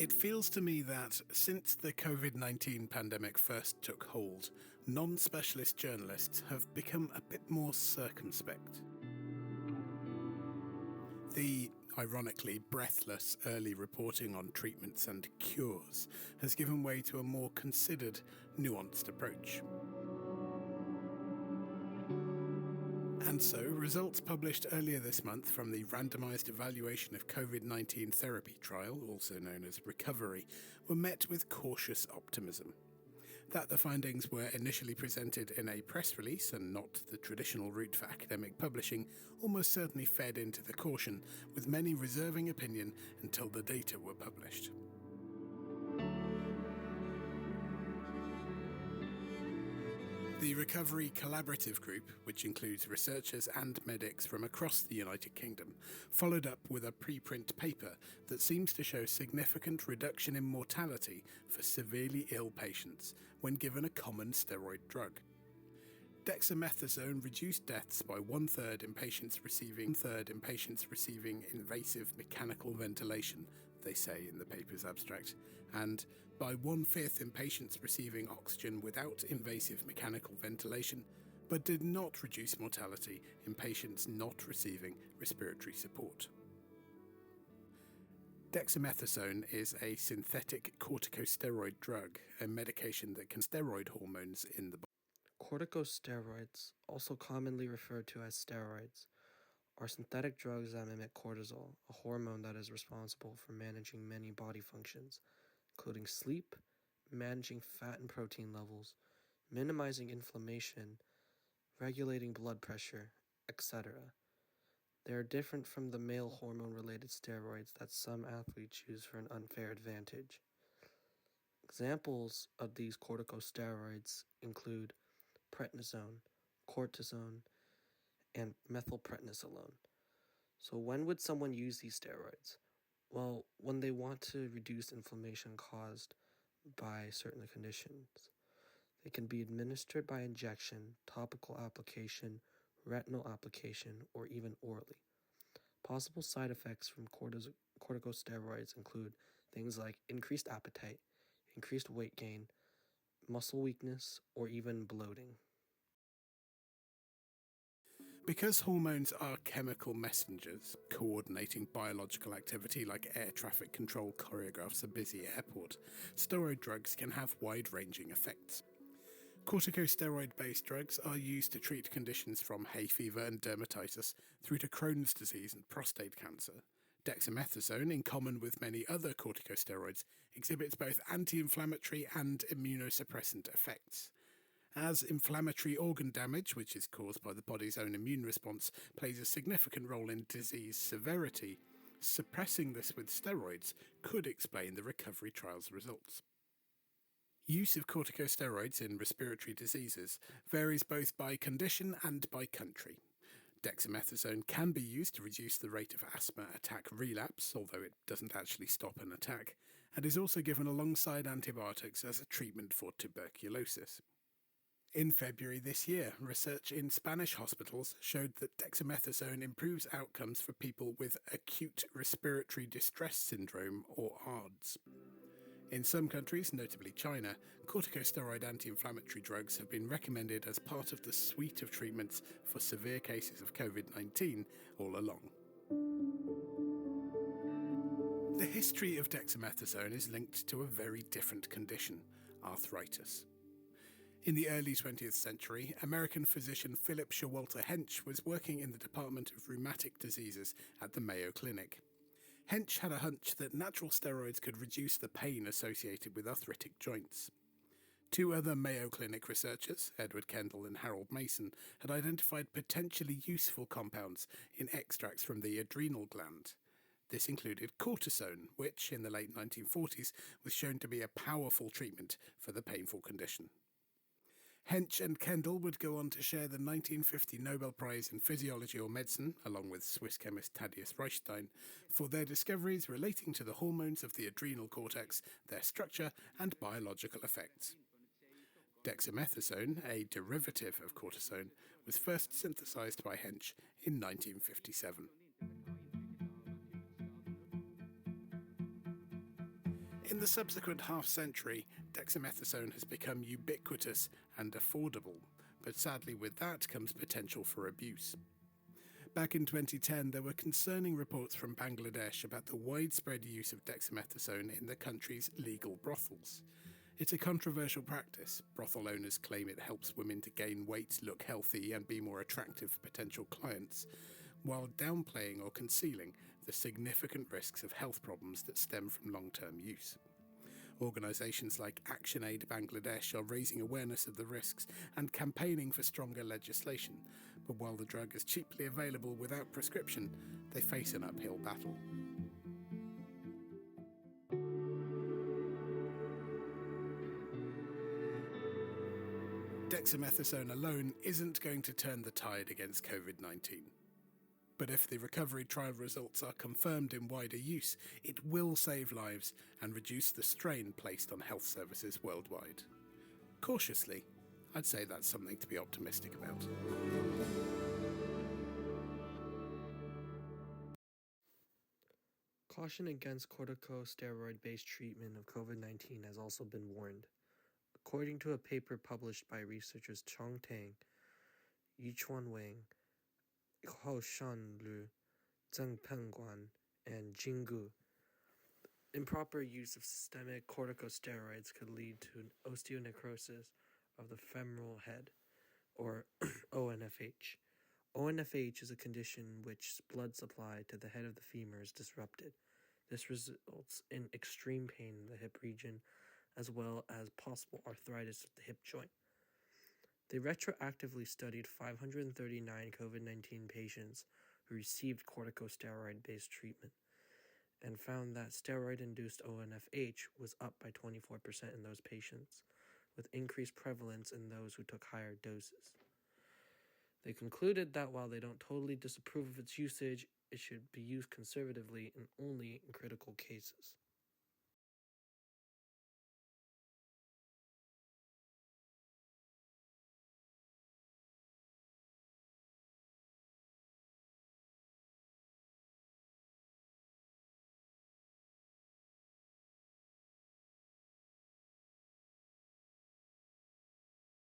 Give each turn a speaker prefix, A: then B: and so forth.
A: It feels to me that since the COVID-19 pandemic first took hold, non-specialist journalists have become a bit more circumspect. The, ironically, breathless early reporting on treatments and cures has given way to a more considered, nuanced approach. And so, results published earlier this month from the randomised evaluation of COVID-19 therapy trial, also known as Recovery, were met with cautious optimism. That the findings were initially presented in a press release and not the traditional route for academic publishing almost certainly fed into the caution, with many reserving opinion until the data were published. The Recovery Collaborative Group, which includes researchers and medics from across the United Kingdom, followed up with a preprint paper that seems to show significant reduction in mortality for severely ill patients when given a common steroid drug. Dexamethasone reduced deaths by one-third in patients receiving invasive mechanical ventilation, they say in the paper's abstract, and by one-fifth in patients receiving oxygen without invasive mechanical ventilation, but did not reduce mortality in patients not receiving respiratory support. Dexamethasone is a synthetic corticosteroid drug, a medication that can steroid hormones in the body.
B: Corticosteroids, also commonly referred to as steroids, are synthetic drugs that mimic cortisol, a hormone that is responsible for managing many body functions, including sleep, managing fat and protein levels, minimizing inflammation, regulating blood pressure, etc. They are different from the male hormone-related steroids that some athletes use for an unfair advantage. Examples of these corticosteroids include prednisone, cortisone, and methylprednisolone. So when would someone use these steroids? Well, when they want to reduce inflammation caused by certain conditions. They can be administered by injection, topical application, retinal application, or even orally. Possible side effects from corticosteroids include things like increased appetite, increased weight gain, muscle weakness, or even bloating.
A: Because hormones are chemical messengers, coordinating biological activity like air traffic control choreographs a busy airport, steroid drugs can have wide-ranging effects. Corticosteroid-based drugs are used to treat conditions from hay fever and dermatitis through to Crohn's disease and prostate cancer. Dexamethasone, in common with many other corticosteroids, exhibits both anti-inflammatory and immunosuppressant effects. As inflammatory organ damage, which is caused by the body's own immune response, plays a significant role in disease severity, suppressing this with steroids could explain the recovery trial's results. Use of corticosteroids in respiratory diseases varies both by condition and by country. Dexamethasone can be used to reduce the rate of asthma attack relapse, although it doesn't actually stop an attack, and is also given alongside antibiotics as a treatment for tuberculosis. In February this year, research in Spanish hospitals showed that dexamethasone improves outcomes for people with acute respiratory distress syndrome, or ARDS. In some countries, notably China, corticosteroid anti-inflammatory drugs have been recommended as part of the suite of treatments for severe cases of COVID-19 all along. The history of dexamethasone is linked to a very different condition, arthritis. In the early 20th century, American physician Philip Showalter Hench was working in the Department of Rheumatic Diseases at the Mayo Clinic. Hench had a hunch that natural steroids could reduce the pain associated with arthritic joints. Two other Mayo Clinic researchers, Edward Kendall and Harold Mason, had identified potentially useful compounds in extracts from the adrenal gland. This included cortisone, which, in the late 1940s, was shown to be a powerful treatment for the painful condition. Hench and Kendall would go on to share the 1950 Nobel Prize in Physiology or Medicine, along with Swiss chemist Thaddeus Reichstein, for their discoveries relating to the hormones of the adrenal cortex, their structure and biological effects. Dexamethasone, a derivative of cortisone, was first synthesized by Hench in 1957. In the subsequent half-century, dexamethasone has become ubiquitous and affordable, but sadly with that comes potential for abuse. Back in 2010, there were concerning reports from Bangladesh about the widespread use of dexamethasone in the country's legal brothels. It's a controversial practice. Brothel owners claim it helps women to gain weight, look healthy, and be more attractive for potential clients, while downplaying or concealing the significant risks of health problems that stem from long-term use. Organisations like ActionAid Bangladesh are raising awareness of the risks and campaigning for stronger legislation, but while the drug is cheaply available without prescription, they face an uphill battle. Dexamethasone alone isn't going to turn the tide against COVID-19. But if the recovery trial results are confirmed in wider use, it will save lives and reduce the strain placed on health services worldwide. Cautiously, I'd say that's something to be optimistic about.
B: Caution against corticosteroid-based treatment of COVID-19 has also been warned. According to a paper published by researchers Chong Tang, Yichuan Wang, Haoshan Lu, Zheng Pengguan, and Jinggu, improper use of systemic corticosteroids could lead to osteonecrosis of the femoral head, or ONFH. ONFH is a condition in which blood supply to the head of the femur is disrupted. This results in extreme pain in the hip region, as well as possible arthritis of the hip joint. They retroactively studied 539 COVID-19 patients who received corticosteroid-based treatment and found that steroid-induced ONFH was up by 24% in those patients, with increased prevalence in those who took higher doses. They concluded that while they don't totally disapprove of its usage, it should be used conservatively and only in critical cases.